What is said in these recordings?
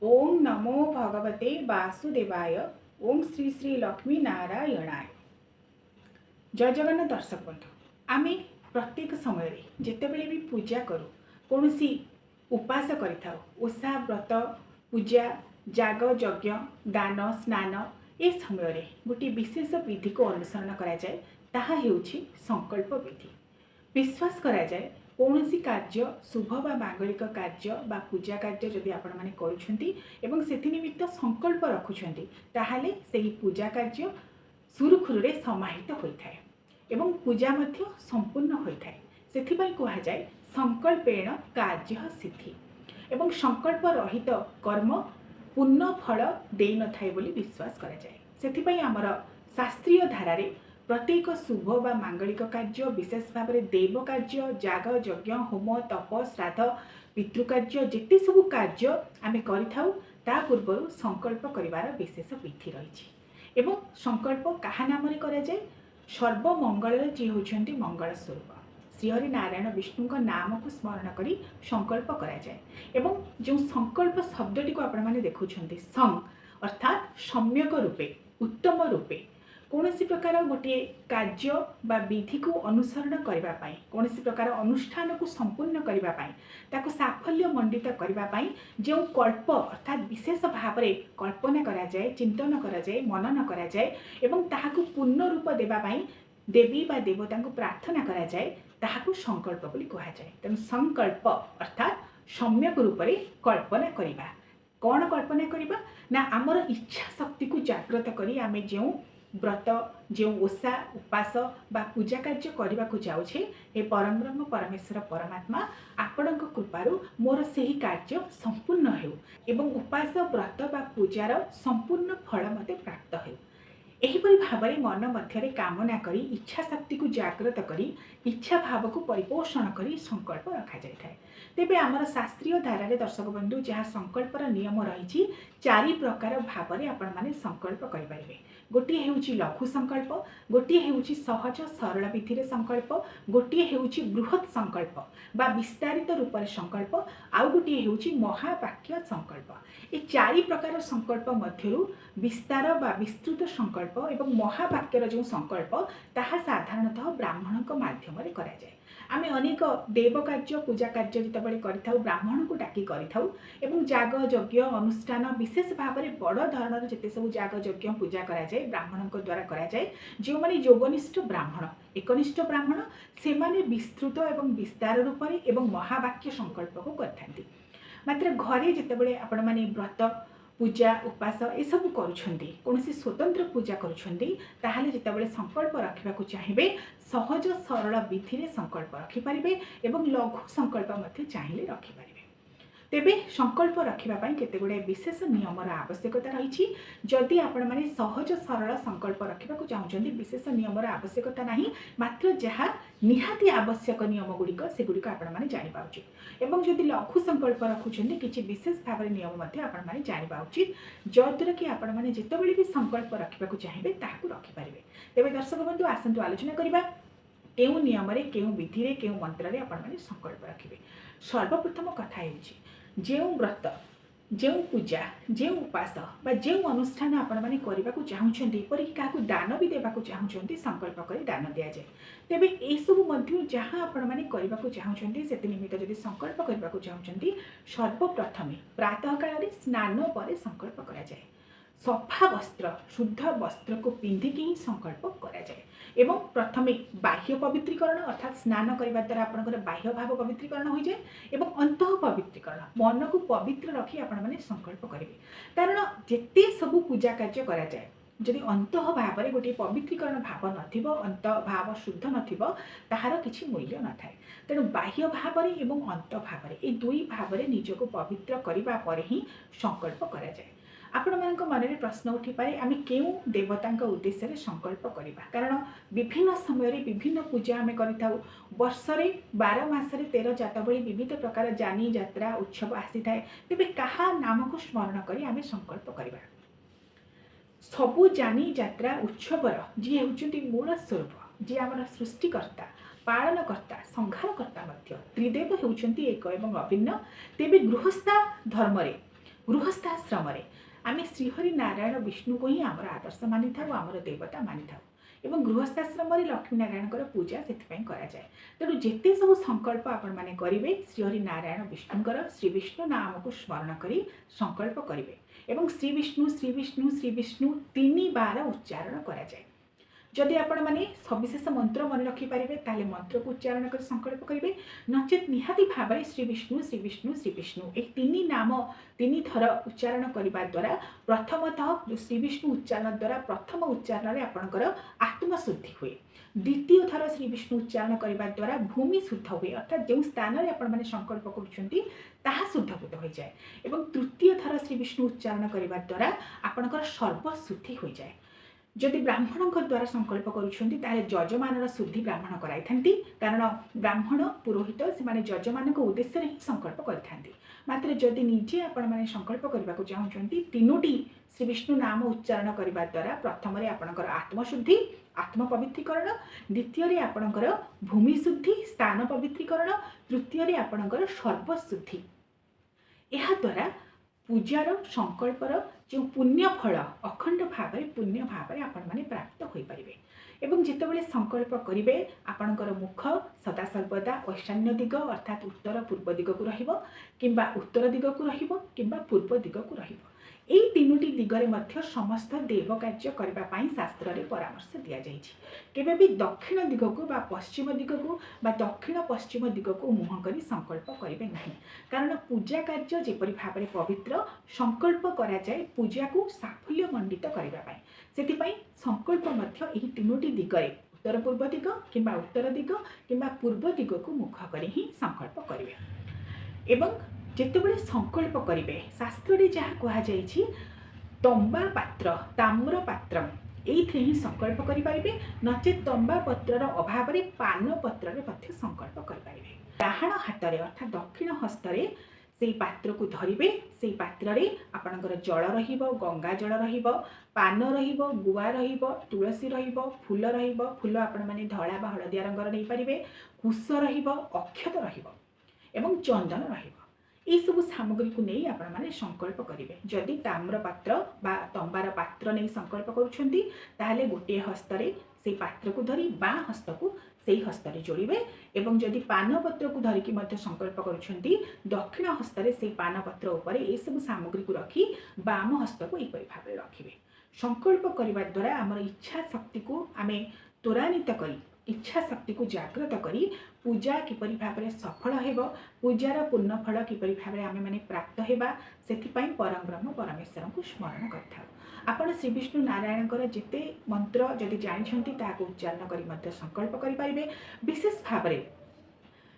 ओम नमो भगवते वासुदेवाय। ओम श्री श्री लक्ष्मी नारायणाय। जय जगन्नाथ दर्शक बंधु, आम प्रत्येक समय जितेबले भी पूजा करूँ कौन उपास कर ओषा व्रत पूजा जाग यज्ञ दान स्नान ए समय गोटे विशेष विधि को अनुसरण कराए ताहा हेउछि संकल्प विधि। विश्वास करा जाए कौन कार्य शुभ बा मांगलिक कार्य बा पूजा कार्य जदि आपण मैंने करुँच संकल्प रखुंट ताहले से पूजा कार्य सुरुखुरु समाहित होता है एवं पूजा मध्य संपूर्ण होता है। से कहुए संकल्पेण कार्य सिद्धि एवं संकल्प रहित कर्म पूर्ण फल दे न थाए बोली विश्वास करा जाए। से आमर शास्त्रीय धारा प्रत्येक शुभ बा मांगलिक कार्य विशेष भाव में देव कार्य जाग यज्ञ होम तप श्राद्ध पितृकार्य जिते सब कार्य आम कर पूर्व संकल्प करार विशेष विधि रही एवं संकल्प क्या नाम कराए सर्वमंगल जी होती मंगल स्वरूप श्रीहरि नारायण विष्णु का नाम को स्मरण कर संकल्प कराए एवं जो संकल्प शब्दटी को आपण मैंने देखुं सं अर्थात सम्यक रूपे उत्तम रूपे कौन प्रकार गोटे कार्य बा विधि को अनुसरण करने कौन प्रकार अनुष्ठान को संपूर्ण करने साफल्य मंडित करने जो कल्प अर्थात विशेष भाव में कल्पना करा जाए चिंतन करा जाए मनन करा जाए एवं ताहाकु पूर्ण रूप देवाई देवी बा देवता को प्रार्थना करा जाए ताहाकु संकल्प बोली कहा जाए। तेणु संकल्प अर्थात सम्यक रूप से कल्पना करवा। कौन कल्पना करवा ना आमर इच्छा शक्ति को जागृत करी आमे जो व्रत जो ओषा उपास बा पूजा कार्य करने को जाऊे हे परम ब्रह्म परमेश्वर परमात्मा आपण कृपारू मोर से ही कार्य संपूर्ण हो एवं उपास व्रत बा पूजार संपूर्ण फल मते प्राप्त हो। एहीपरि भाव में मन मध्य कामना करी इच्छा शक्ति को जागृत करी इच्छा भाव को परिपोषण करी संकल्प रखा जाए। तेबे आमर शास्त्रीय धारा दर्शक बंधु जहाँ संकल्पर नियम रही चारि प्रकार भाव में आपण मैंने संकल्प करें। गोटे हेउची लघु संकल्प, गोटे हेउची सहज सरल विधि रे संकल्प, गोटे हेउची बृहत संकल्प बा विस्तारित रूप से संकल्प, आउ गोटे हेउची महावाक्य संकल्प। ये चारि प्रकार संकल्प मध्यरु विस्तार बा विस्तृत संकल्प एवं महावाक्यर जो संकल्प ताहा साधारणतः ब्राह्मण माध्यम रे करा जाए। आमे अनेक देव कार्य पूजा कार्य जितेबाला कर ब्राह्मण को डाकी करूँ जाग यज्ञ अनुष्ठान विशेष भाव में बड़ धरण जिते सब जाग यज्ञ पूजा करा जाए ब्राह्मण द्वारा करा जाए। जो माने योगनिष्ठ ब्राह्मण एकनिष्ठ ब्राह्मण से माने विस्तृत एवं विस्तार रूप एवं महावाक्य संकल्प को करथांती। मात्र घरे जितेबाला आपण माने व्रत पूजा उपास ये सब कौन स्वतंत्र पूजा करुँचे जितेबाला संकल्प रखा चाहिए सहज सरल विधि में संकल्प रखिपारे एवं लघु संकल्प चाहिए रखिपारे। तेबे संकल्प रखापी केते गुड़े विशेष नियमर आवश्यकता रही। जदि आपण मैंने सहज सरल संकल्प रखा चाहते विशेष नियमर आवश्यकता ना मात्र जहाँ निहाती आवश्यक नियम गुड़िक से गुड़िक आपण जाना उचित एवं जदि लघु संकल्प रखुंट किसी विशेष भाव नियम आपण जाना उचित जद्वारा कि आपण मैंने जितेबाला भी संकल्प रखा चाहिए ताकू रखिपारे। तेबे दर्शक बंधु आसतु आलोचना करवा केउ नियम केउ विधि रे केउ मंत्र आपण मैंने संकल्प रखिए। सर्वप्रथम कथा होची जो व्रत जो पूजा जो उपास बा जो अनुष्ठान आपण मैंने करने को चाहते एपरिक क्या दान भी देवा चाहते संकल्प कर दान दि जाए। तेबे एसबू मध्य जहाँ आपण मैंने करने को चाहते से निमित्त जब संकल्प करने को चाहते सर्वप्रथमे प्रातः काल स्नान पर संकल्प करा जाए। सफा वस्त्र शुद्ध वस्त्र को पिंधिकी ही संकल्प करा जाए एवं प्रथमे बाह्य पवित्रीकरण अर्थात स्नान करने द्वारा आपंकर बाह्य भाव पवित्रीकरण हो जाए एवं अंत पवित्रीकरण मन को पवित्र रखी आपण मैंने संकल्प करेंगे। कारण जिते सबू पूजा कार्य करा जाए जदि अंत भाव में गोटे पवित्रीकरण भाव नथिबो अंत भाव शुद्ध नथिबो ताहार किछि मूल्य न थाए। तेणु बाह्य भाव में एवं अंत भाव में ये दुई भाव में निजको पवित्र करबा पर ही संकल्प करा जाए। आपण मानक मन में प्रश्न उठी पारे आम क्यों देवता उद्देश्य रे संकल्प करवा। कारण विभिन्न समय विभिन्न पूजा आम कर वर्षरे 12 मासरे 13 जात भली विविध प्रकार जानी यात्रा उत्सव आसी थाए। तेबे कहा नाम को स्मरण करी आम संकल्प करवा। सबु जानी यात्रा उत्सवर जी होउचंती मूल स्वरूप जी आमर सृष्टिकर्ता पालनकर्ता संहारकर्ता त्रिदेव होउचंती एक एवं अभिन्न। तेबे गृहस्था धर्म गृहस्थाश्रम आम श्रीहरि नारायण विष्णु को ही आमर आदर्श मानी था आमर देवता मानी था एवं गृहस्थाश्रम लक्ष्मी नारायण पूजा से कराए। तेणु जिते सब संकल्प आपण मैंने करेंगे श्रीहरि नारायण विष्णुकर श्री विष्णु नाम को स्मरण कर संकल्प करेंगे एवं श्री विष्णु श्री विष्णु श्री विष्णु 3 बार उच्चारण कराए। जदि आपण मैंने सविशेष मंत्र मन रखिपारे ताले मंत्र को उच्चारण कर संकल्प करेंगे नचेत निहाती भाव श्री विष्णु श्री विष्णु श्री विष्णु एक 3 नाम 3 थर उच्चारण करने द्वारा प्रथमतः जो श्री विष्णु उच्चारण द्वारा प्रथम उच्चारण में आपंकर आत्मशुद्धि हुए द्वितीय थर श्री विष्णु उच्चारण करने द्वारा भूमि शुद्ध हुए अर्थात जो स्थान में आपण मैंने संकल्प कर शुद्धभूत हो जाए और तृतीय थर श्री विष्णु उच्चारण करने द्वारा आपंकर सर्वशुद्धि हो जाए। जदि ब्राह्मण द्वारा संकल्प करुँच जजमान शुद्धि ब्राह्मण कराई कारण ब्राह्मण पुरोहित से जजमान उद्देश्य ही संकल्प करें। मात्र जदि निजे आपण मैंने संकल्प करने को चाहते 3टी श्री विष्णु नाम उच्चारण करने द्वारा प्रथम आपणकर आत्मशुद्धि आत्म पवित्रीकरण द्वितीय आपणकर भूमि शुद्धि स्थान पवित्रीकरण तृतीय आपणकर सर्वशुद्धि यह द्वारा पूजार संकल्पर जो पुण्य फल अखंड भाव पुण्य भाव आपण मैंने प्राप्त हो पारे एवं जितेबाला संकल्प करेंगे आपणकर मुख सदा सर्वदा ईशान्य दिग अर्थात उत्तर पूर्व दिग को रहिबा उत्तर दिग को रहिबा पूर्व दिग को रहिबा यही 3टी दिगरे मध्य समस्त देव कार्य करने शास्त्र में परामर्श दि जाए भी दक्षिण दिग को बा पश्चिम दिग को बा दक्षिण पश्चिम दिग को मुह कर संकल्प करेंगे नहीं कारण पूजा कार्य जेपरी भाव में पवित्र संकल्प कराए पूजा को साफल्य मंडित करने से संकल्प मध्य यही 3टी दिगरे उत्तर पूर्व दिग कि उत्तर दिग कि पूर्व दिग को मुख कर ही संकल्प करेंगे एवं जितेबाला संकल्प करेंगे शास्त्र में जहाँ कहुई तंबा पात्र ताम्र पात्र ये ही संकल्प करेंगे नचे तंबा पत्रर अभाव में पान पत्र संकल्प करेंगे डाहाण हाथ में अर्थात दक्षिण हस्त से पात्र को धरिबे से पात्र रे आपणकर जल रहिबो गंगा जल रहिबो पान रहिबो गुआ रहिबो तुलसी रहिबो फूल आपण माने धला बा हलदिया रंगर नहीं पारिबे कुश रहिबो अक्षत रहिबो एवं चंदन रहिबो ये सब सामग्री को नहीं आपण माने संकल्प करेंगे जदि ताम्र पात्र बा तंबार पात्र नहीं संकल्प करुछंती ताहले गोटे हस्तरे से पात्र को धरी बाँ हस्त को से हस्तरे जोड़े एवं जदि पान पत्र को धरिकी मध्य संकल्प करुछंती दक्षिण हस्तरे से पान पत्र उपर ये सब सामग्री को रखी बाम हस्त को यहपरि भाव रखिए संकल्प करने द्वारा आम इच्छा शक्ति को आम त्वरान्वित करी इच्छा शक्ति को जागृत करी पूजा किपरि भाव में सफल हेब पूजार पूर्ण फल किपरि भाव में आम मैंने प्राप्त हेबा सेथिपाई परम ब्रह्म परमेश्वर को स्मरण करथाउ आपण श्री विष्णु नारायणकर जिते मंत्र जदि जानते ताको उच्चारण करी मध्य संकल्प करि परिबे विशेष भाव में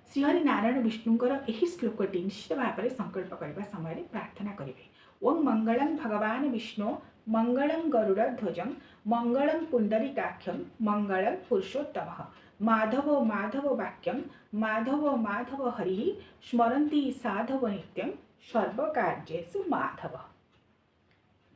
श्रीहरि नारायण विष्णुकर यही श्लोकटी निश्चित भाव में संकल्प करने समय प्रार्थना करेंगे ओम मंगलम भगवान विष्णु मंगलम गरुड़ध्वजं मंगलम पुंडरीकाक्षं मंगलम पुरुषोत्तम माधव माधव वाक्यं माधव माधव हरि स्मरन्ति साधव नित्यं सर्वकार्येषु माधव।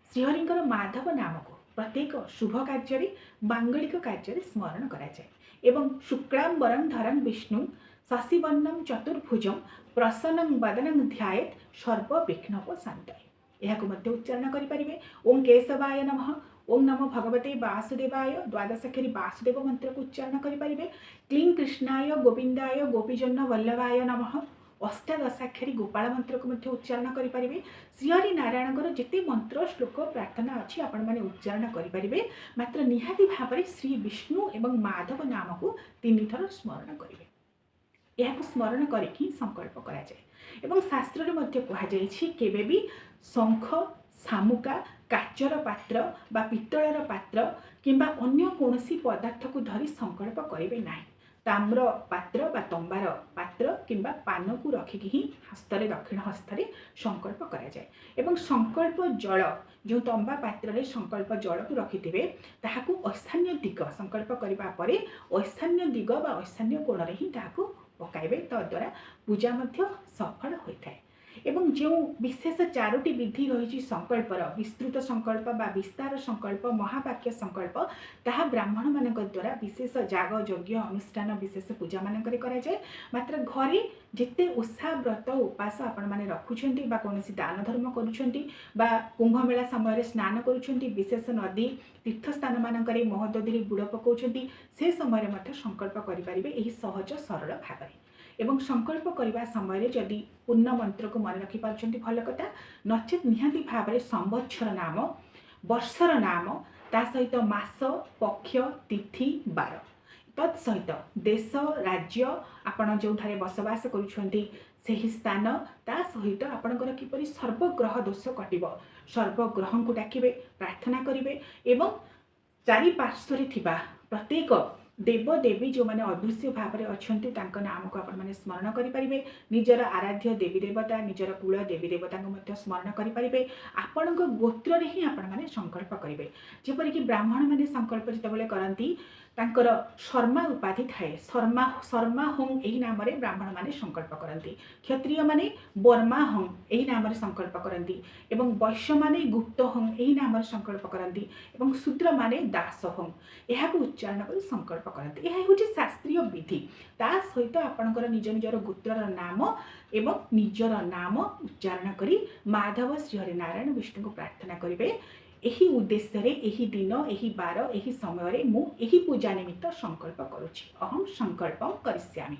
श्रीहरिंकर माधव नाम को प्रत्येक शुभ कार्य मांगलिक कार्य स्मरण कराए एवं शुक्लांबरं धरं विष्णु शशिवर्णं चतुर्भुजं प्रसन्नं वदनं ध्यायेत् सर्वविघ्नोपशान्तये यह उच्चारण करेंगे ओं केशवाय नमः ओं नमो भगवते वासुदेवाय द्वादशाक्षरी वासुदेव मंत्र को उच्चारण करेंगे क्लीं कृष्णाय गोविंदाय गोपीजन वल्लभाय नमः अष्टादशाक्षरी गोपाल मंत्र को उच्चारण करेंगे श्रीहरि नारायणकर जिते मंत्र श्लोक प्रार्थना अच्छी आपण मैंने उच्चारण करेंगे मात्र निहाती भाव में श्री विष्णु एवं माधव नाम को 3 थर स्मरण करेंगे यह स्मरण करके संकल्प कराए एवं शास्त्र में कहुई केबे भी शंख शामुका काचर पात्र बा पित्तलर पात्र किंबा अन्य कौनसी पदार्थ को धरी संकल्प करेंगे ना ताम्र पात्र बा तंबार पात्र किंबा पान को रखिकी ही हस्तरे दक्षिण हस्तरे संकल्प कराए एवं संकल्प जल जो तंबा पात्र रे संकल्प जल को रखिथे ताहाकू ईशान्य दिग संकल्प करबा परे ईशान्य दिग बा ईशान्य कोण रे ही ताहाकू पकाइबे तद्वारा पूजा मध्य सफल होता है एवं जो विशेष 4टी विधि रही संकल्पर विस्तृत संकल्प बा विस्तार संकल्प महावाक्य संकल्प ताहा ब्राह्मण मान द्वारा विशेष जाग यज्ञ अनुष्ठान विशेष पूजा मानक कराए। मात्र घरे जिते उत्साह व्रत उपास आपण मैंने रखुंट कौन दान धर्म करुँच कुंभमेला समय स्नान करुँच विशेष नदी तीर्थस्थान मानक महोदधि बुड़ पकाउछन्ति से समय संकल्प करें यही सहज सरल भाव में। एवं संकल्प करने समय जदि पूर्ण मंत्र को मन रखिपार्टी भल कथा नचेत निहाती भाव में संवत्सर नाम वर्षर नाम ता सहित मास पक्ष तिथि बार तत्सहित देश राज्य आपण जो बसवास करुछन्ति ସେହି ସ୍ଥାନ ତା ସହିତ ଆପଣଙ୍କର କିପରି ସର୍ବଗ୍ରହ ଦୋଷ କଟିବ ସର୍ବଗ୍ରହଙ୍କୁ ଡାକିବେ ପ୍ରାର୍ଥନା କରିବେ ଏବଂ ଚାରିପାର୍ଶ୍ୱରେ ଥିବା ପ୍ରତ୍ୟେକ देवदेवी जो मैंने अदृश्य भाव में अच्छा नाम को आपण स्मरण करेंगे निजर आराध्य देवी देवता निजर कूल देवी देवता स्मरण करेंगे आपण गोत्र ही आपण मैंने संकल्प करेंगे जपरिक ब्राह्मण मैंने संकल्प जिते करती तांकर शर्मा उपाधि थाए शर्मा शर्मा हों यही नाम ब्राह्मण मैंने संकल्प करती क्षत्रिय माने वर्मा हों यही नाम संकल्प करती एवं वैश्य माने गुप्त हों यही नाम संकल्प करती एवं शूद्र माने दास हों यह उच्चारण कर संकल्प करते यह हूँ शास्त्रीय विधि ता सहित आपणकर निज निजर गोत्रर नाम एवं निजर नाम उच्चारण करी माधव श्रीहरि नारायण विष्णु को प्रार्थना करेंगे यही उद्देश्य यही दिन यही बार यही समय मु यही पूजा निमित्त संकल्प करुछि अहम संकल्प करिष्यामि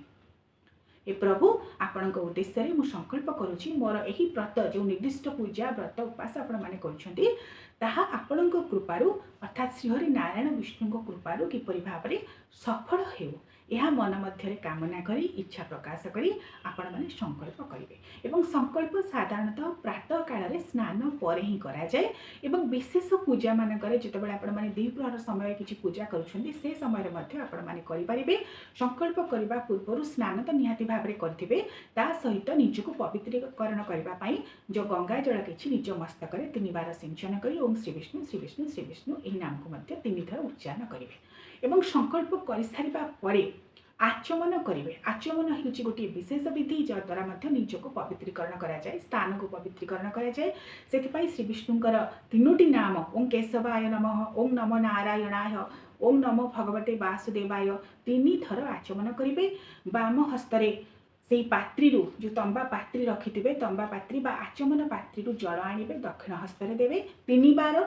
ए प्रभु आपण उद्देश्य मु संकल्प करुछि मोर यही व्रत जो निर्दिष्ट पूजा व्रत उपास आपण माने करुछन्ति ताहा आपण कृपारु अर्थात श्रीहरि नारायण विष्णु कृपारु किपरि भाव में सफल हेउ यह मन मध्य कामना करी इच्छा प्रकाश करी आपण माने संकल्प करेंगे एवं संकल्प साधारणतः प्रातः काल स्नान पर ही करा जाए एवं विशेष पूजा मानक जितेबाला आपण माने द्विप्रहर समय किसी पूजा करुछन्ति से समय मध्ये आपण माने करि परिबे संकल्प करबा पूर्व स्नान तो निहाती भाव में करिथिबे ता सहित निजको पवित्रीकरण करबा पई जो गंगा जल किछि निज मस्तक रे 3 बार सिंचन करी ओम श्री विष्णु श्री विष्णु श्री विष्णु एही नाम को मध्ये 3 थर उच्चारण करिवे एवं संकल्प कर सारिबा परे आचमन करेंगे आचमन हूँ गोटे विशेष विधि जद्वारा निजक पवित्रीकरण करा जाए स्थान को पवित्रीकरण करा जाए से श्री विष्णुकर 3टी नाम ओं केशवाय नमः ओं नमो नारायणाय ओं नमो भगवते वासुदेवाय 3 थर आचमन करेंगे बाम हस्तरे से पात्री जो तंबा पात्री रखिथे तंबा पात्री बा आचमन पात्री जल आणवे दक्षिण हस्तरे देवे 3 बार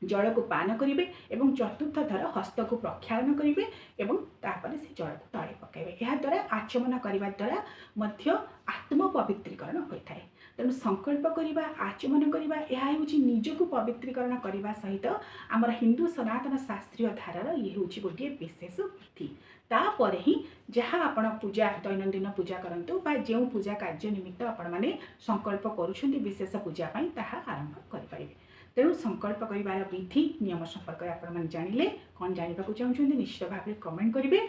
जल को पान करेंगे एवं चतुर्थ थर हस्त को प्रक्षालन करेंगे एवं तापर से जल को तले पकाइबे यह द्वारा आचमन करने द्वारा मध्य आत्म पवित्रीकरण होता है तेणु संकल्प करवा आचमन करवा यह हूँ निजक पवित्रीकरण करने सहित आमर हिंदू सनातन शास्त्रीय धारार ये हूँ गोटे विशेष विधि तापर ही जहाँ आपण पूजा दैनंदिन पूजा करंतु बा जो पूजा कार्य निमित्त आपण माने संकल्प करुछन्ति विशेष पूजा पाई ताहा आरंभ करें तेणु संकल्प कर विधि नियम संपर्क में आपण जानिले कौन जानवा चाहते निश्चित भाव में कमेंट करेंगे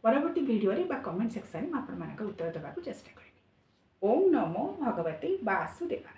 परवर्ती वीडियो बा कमेंट सेक्शन में आपण उत्तर देवाक चेष्टा करेंगे ओम नमो भगवते वासुदेवाय।